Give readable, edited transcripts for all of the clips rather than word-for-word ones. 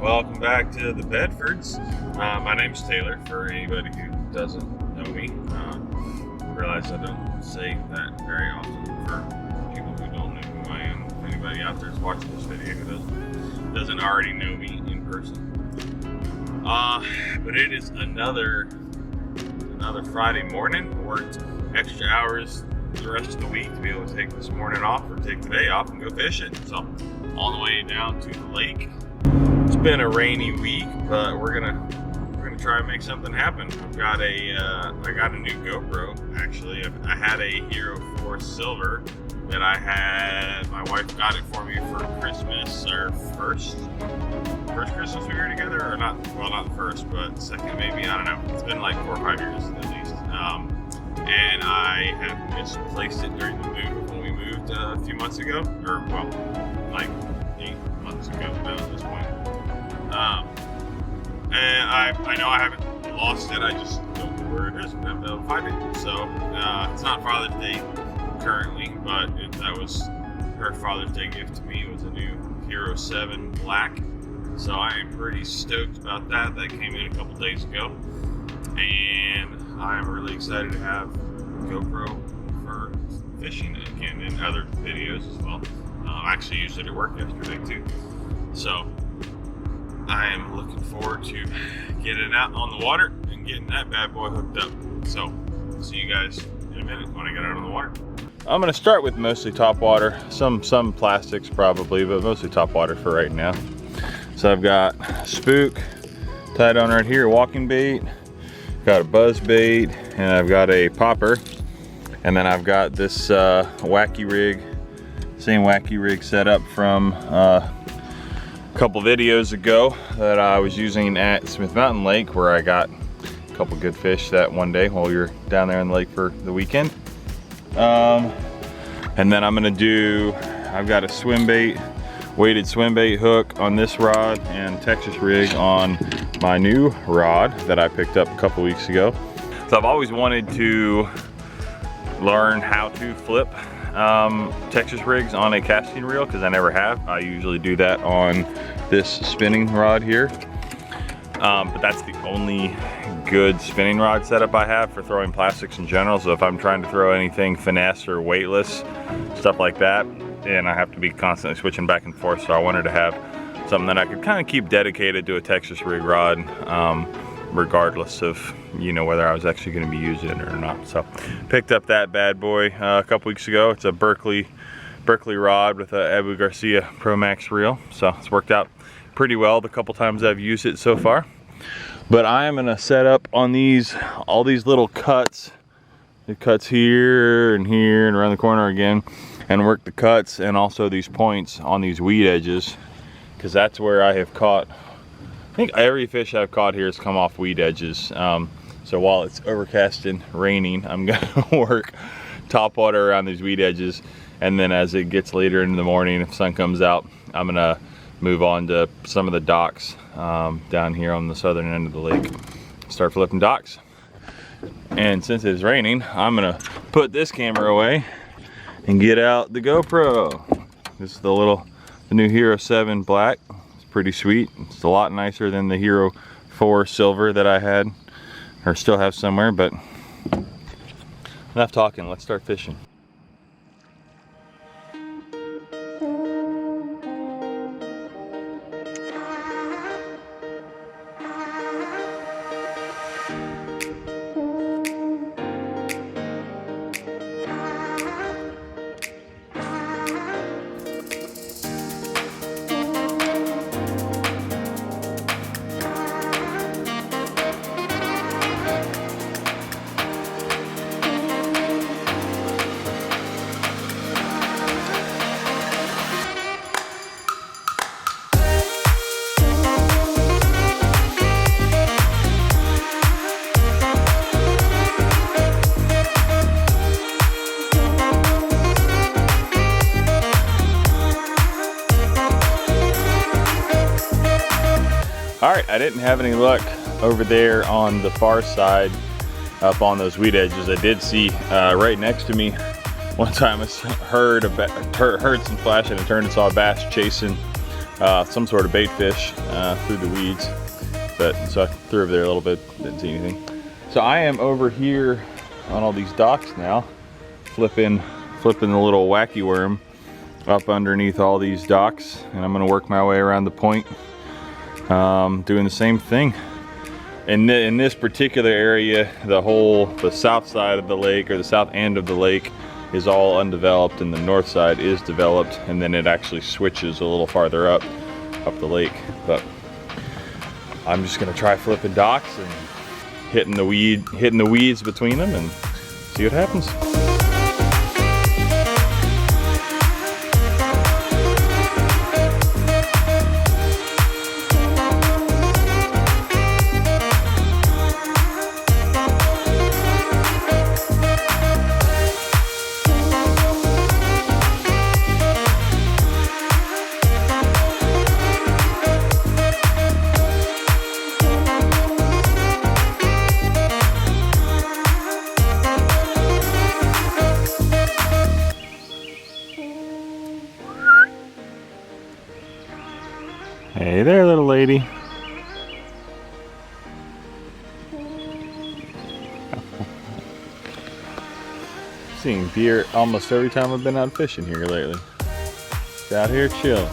Welcome back to the Bedfords. My name's Taylor, for anybody who doesn't know me. Realize I don't say that very often for people who don't know who I am. If anybody out there is watching this video who doesn't already know me in person. But it is another Friday morning. Worked extra hours the rest of the week to be able to take this morning off or take the day off and go fishing. So on the way down to the lake. It's been a rainy week, but we're gonna try and make something happen. I got a new GoPro. Actually, I had a Hero 4 Silver that I had. My wife got it for me for Christmas, our first Christmas we were together, or not? Well, not the first, but second maybe. I don't know. It's been like 4 or 5 years at least. And I have misplaced it during the move when we moved a few months ago, or well, like 8 months ago now at this point. And I know I haven't lost it. I just don't know where it is. I'm gonna have to find it. So it's not Father's Day currently, but that was her Father's Day gift to me. It was a new Hero 7 Black. So I am pretty stoked about that. That came in a couple days ago, and I am really excited to have GoPro for fishing again and other videos as well. I actually used it at work yesterday too. So I am looking forward to getting out on the water and getting that bad boy hooked up. So see you guys in a minute when I get out on the water. I'm gonna start with mostly top water, some plastics probably, but mostly top water for right now. So I've got spook tied on right here, walking bait, got a buzz bait, and I've got a popper, and then I've got this wacky rig, same wacky rig setup from a couple videos ago that I was using at Smith Mountain Lake, where I got a couple good fish that one day while we were down there in the lake for the weekend. And then I've got a swim bait, weighted swim bait hook on this rod, and Texas rig on my new rod that I picked up a couple weeks ago. So I've always wanted to learn how to flip Texas rigs on a casting reel, because I never have. I usually do that on this spinning rod here, but that's the only good spinning rod setup I have for throwing plastics in general. So if I'm trying to throw anything finesse or weightless, stuff like that, and I have to be constantly switching back and forth, so I wanted to have something that I could kind of keep dedicated to a Texas rig rod, regardless of, you know, whether I was actually going to be using it or not. So picked up that bad boy a couple weeks ago. It's a Berkeley rod with a Abu Garcia Pro Max reel, so it's worked out pretty well the couple times I've used it so far. But I am going to set up on all these little cuts. The cuts here and around the corner again, and work the cuts and also these points on these weed edges, because that's where I have caught, I think every fish I've caught here has come off weed edges. So while it's overcast and raining, I'm gonna work top water around these weed edges, and then as it gets later in the morning, if sun comes out, I'm gonna move on to some of the docks down here on the southern end of the lake, start flipping docks. And since it's raining, I'm gonna put this camera away and get out the GoPro. This is the new Hero 7 Black. It's pretty sweet. It's a lot nicer than the Hero 4 Silver that I had, or still have somewhere, but enough talking, let's start fishing. All right, I didn't have any luck over there on the far side up on those weed edges. I did see right next to me one time I heard some flashing and turned and saw a bass chasing some sort of bait fish through the weeds. But so I threw over there a little bit, didn't see anything. So I am over here on all these docks now, flipping the little wacky worm up underneath all these docks, and I'm gonna work my way around the point, doing the same thing. In this particular area, the south side of the lake, or the south end of the lake, is all undeveloped, and the north side is developed, and then it actually switches a little farther up the lake. But I'm just gonna try flipping docks and hitting the weeds between them and see what happens. Hey there, little lady. Seeing deer almost every time I've been out fishing here lately. Just out here chilling.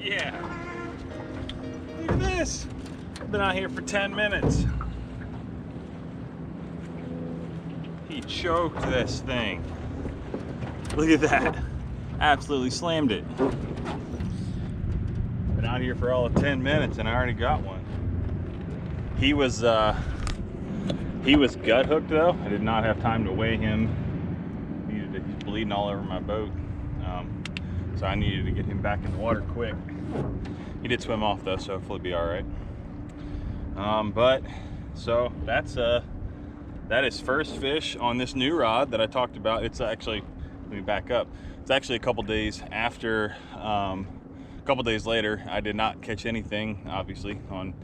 Yeah. Look at this. I've been out here for 10 minutes. He choked this thing. Look at that. Absolutely slammed it. Been out here for all of 10 minutes and I already got one. He was gut hooked though. I did not have time to weigh him. He's bleeding all over my boat. So I needed to get him back in the water quick. He did swim off though, so hopefully be all right. But so that is first fish on this new rod that I talked about. It's actually, let me back up. It's actually a couple days after, a couple days later. I did not catch anything, obviously, on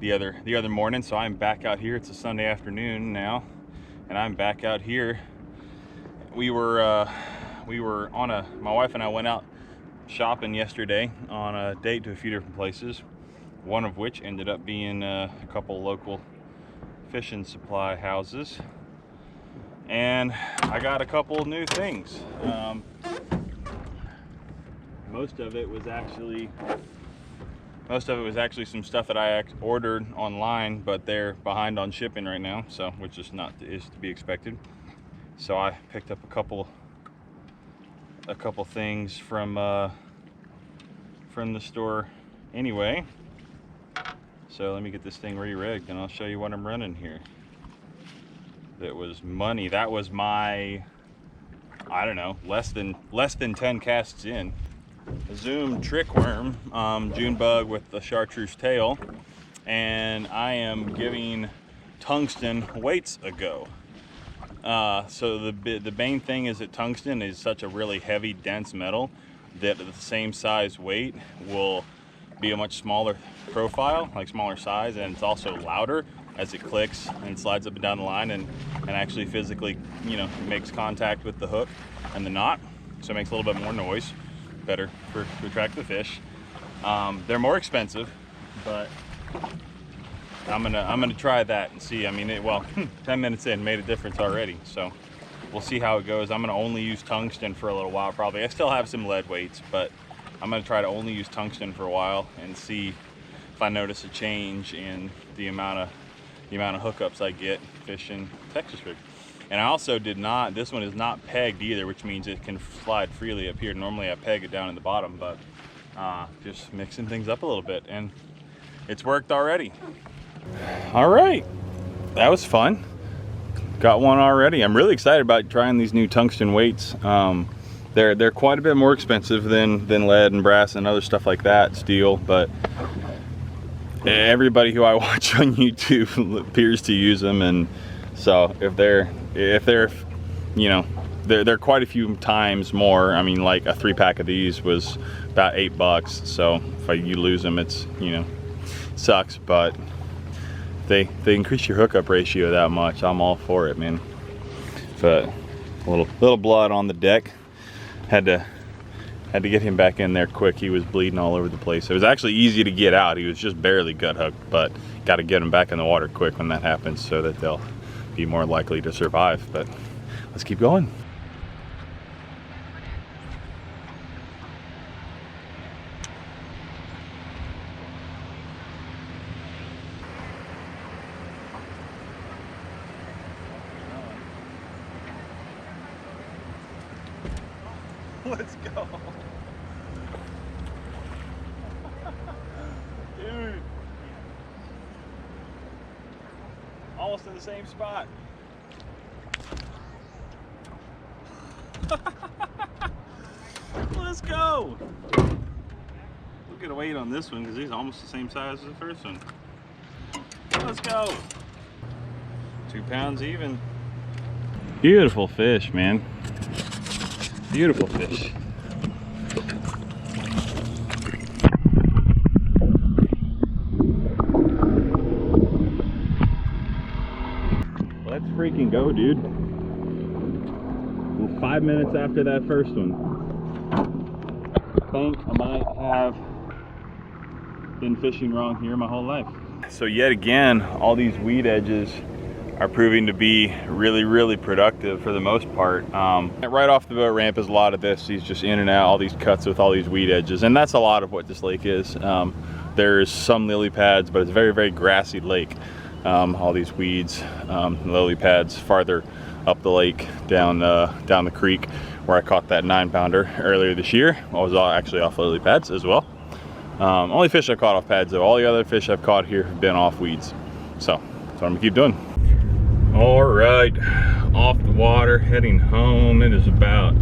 the other morning. So I'm back out here. It's a Sunday afternoon now, and I'm back out here. We were on my wife and I went out shopping yesterday on a date to a few different places, one of which ended up being a couple local fishing supply houses, and I got a couple new things. Most of it was actually some stuff that I ordered online, but they're behind on shipping right now, so which is to be expected. So I picked up a couple things from the store anyway. So let me get this thing re-rigged and I'll show you what I'm running here. That was money. That was my, I don't know, less than 10 casts in. A Zoom trick worm, June bug with the chartreuse tail, and I am giving tungsten weights a go. So the main thing is that tungsten is such a really heavy, dense metal that at the same size weight will be a much smaller profile, like smaller size, and it's also louder as it clicks and slides up and down the line and actually physically, makes contact with the hook and the knot. So it makes a little bit more noise, better to attract the fish. They're more expensive, but I'm gonna try that and see. I mean, 10 minutes in made a difference already, so we'll see how it goes. I'm gonna only use tungsten for a little while probably. I still have some lead weights, but I'm gonna try to only use tungsten for a while and see if I notice a change in the amount of hookups I get fishing Texas rig. And I also this one is not pegged either, which means it can slide freely up here. Normally I peg it down in the bottom, but just mixing things up a little bit, and it's worked already. All right, that was fun. Got one already. I'm really excited about trying these new tungsten weights. They're quite a bit more expensive than lead and brass and other stuff like that, steel, but everybody who I watch on YouTube appears to use them, and so if they're you know, they're quite a few times more. I mean, like a 3-pack of these was about $8, so if you lose them, it's, you know, sucks, but they increase your hookup ratio that much, I'm all for it, man. But a little blood on the deck. Had to get him back in there quick. He was bleeding all over the place. It was actually easy to get out. He was just barely gut hooked, but got to get him back in the water quick when that happens so that they'll be more likely to survive. But let's keep going. Let's go. Dude. Almost in the same spot. Let's go. We'll get a weight on this one because he's almost the same size as the first one. Let's go. 2 pounds even. Beautiful fish, man. Beautiful fish. Let's freaking go, dude. We're 5 minutes after that first one. I think I might have been fishing wrong here my whole life. So yet again, all these weed edges are proving to be really productive for the most part. Right off the boat ramp is a lot of this. He's just in and out, all these cuts with all these weed edges, and that's a lot of what this lake is. There's some lily pads, but it's a very grassy lake. All these weeds, lily pads farther up the lake, down the creek where I caught that 9-pounder earlier this year. I was actually off lily pads as well. Only fish I caught off pads though. All the other fish I've caught here have been off weeds. So that's what I'm gonna keep doing. All right, off the water, heading home. It is about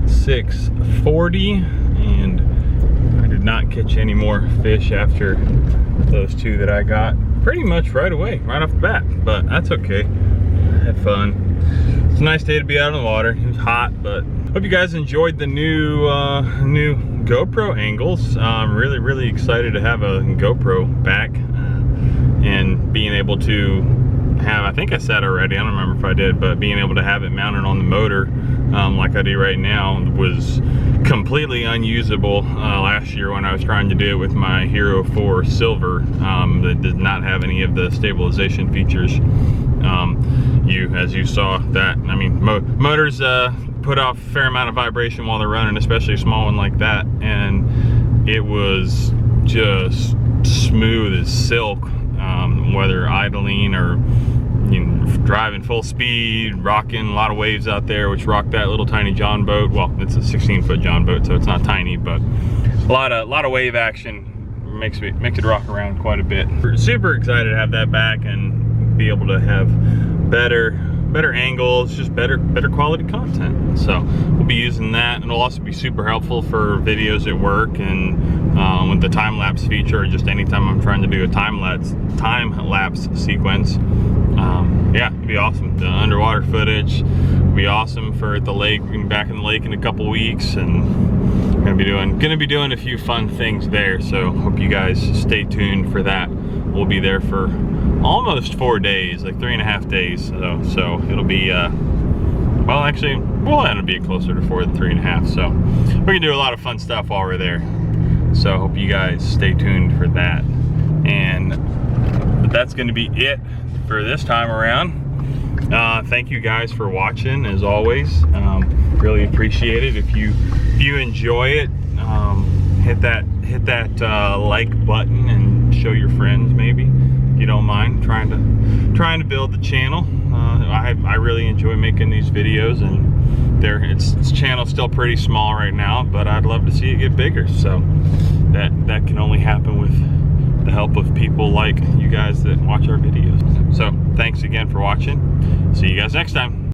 6:40, and I did not catch any more fish after those 2 that I got pretty much right away, right off the bat, but that's okay. I had fun. It's a nice day to be out on the water. It was hot, but hope you guys enjoyed the new GoPro angles. I'm really excited to have a GoPro back and being able to have, I think I said already, I don't remember if I did, but being able to have it mounted on the motor like I do right now was completely unusable last year when I was trying to do it with my Hero 4 Silver that did not have any of the stabilization features. As you saw that, I mean, motors put off a fair amount of vibration while they're running, especially a small one like that, and it was just smooth as silk, whether idling or, you know, driving full speed, rocking a lot of waves out there, which rocked that little tiny John boat. Well, it's a 16-foot John boat, so it's not tiny, but a lot of wave action makes it rock around quite a bit. We're super excited to have that back and be able to have better angles, just better quality content. So we'll be using that, and it'll also be super helpful for videos at work and with the time-lapse feature, or just anytime I'm trying to do a time-lapse sequence. Yeah, it'd be awesome. The underwater footage would be awesome for the lake. We're gonna be back in the lake in a couple weeks, and gonna be doing a few fun things there. So hope you guys stay tuned for that. We'll be there for almost 4 days, like 3.5 days. So it'll be well, actually, we'll end up being closer to 4 than 3.5. So we're gonna do a lot of fun stuff while we're there. So hope you guys stay tuned for that. But that's gonna be it for this time around. Thank you guys for watching, as always. Really appreciate it. If you enjoy it, hit that like button and show your friends, maybe, if you don't mind. Trying to build build the channel. I really enjoy making these videos, and its channel's still pretty small right now, but I'd love to see it get bigger. So that can only happen with the help of people like you guys that watch our videos. So thanks again for watching. See you guys next time.